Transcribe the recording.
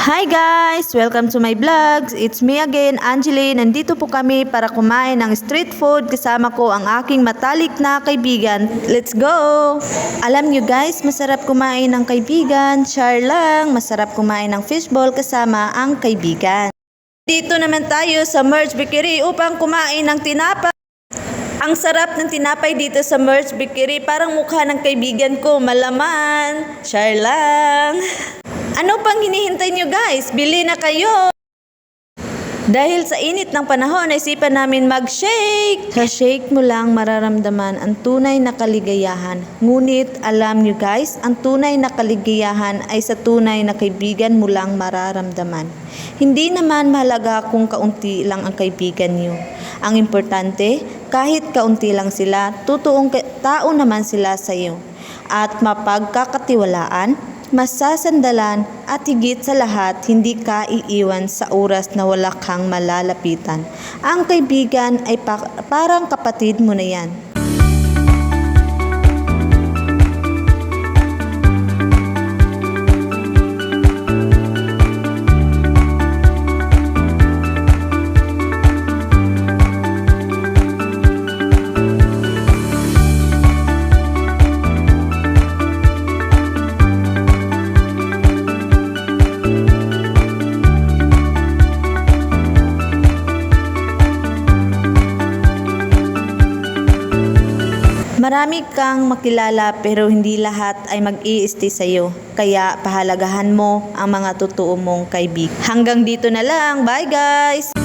Hi guys! Welcome to my vlogs. It's me again, Angeli. Nandito po kami para kumain ng street food. Kasama ko ang aking matalik na kaibigan. Let's go! Alam nyo guys, masarap kumain ng kaibigan. Char lang, masarap kumain ng fishball kasama ang kaibigan. Dito naman tayo sa Merge Bakery upang kumain ng tinapay. Ang sarap ng tinapay dito sa Merge Bakery. Parang mukha ng kaibigan ko, malaman. Char lang. Ano pang hinihintay nyo guys? Bili na kayo! Dahil sa init ng panahon, naisipan namin mag-shake! Sa shake mo lang mararamdaman ang tunay na kaligayahan. Ngunit alam nyo guys, ang tunay na kaligayahan ay sa tunay na kaibigan mo lang mararamdaman. Hindi naman mahalaga kung kaunti lang ang kaibigan nyo. Ang importante, kahit kaunti lang sila, totoong tao naman sila sa iyo. At mapagkakatiwalaan, masasandalan at higit sa lahat, hindi ka iiwan sa oras na wala kang malalapitan. Ang kaibigan ay parang kapatid mo na yan. Marami kang makilala pero hindi lahat ay mag-i-stay sa'yo. Kaya pahalagahan mo ang mga totoo mong kaibigan. Hanggang dito na lang. Bye guys!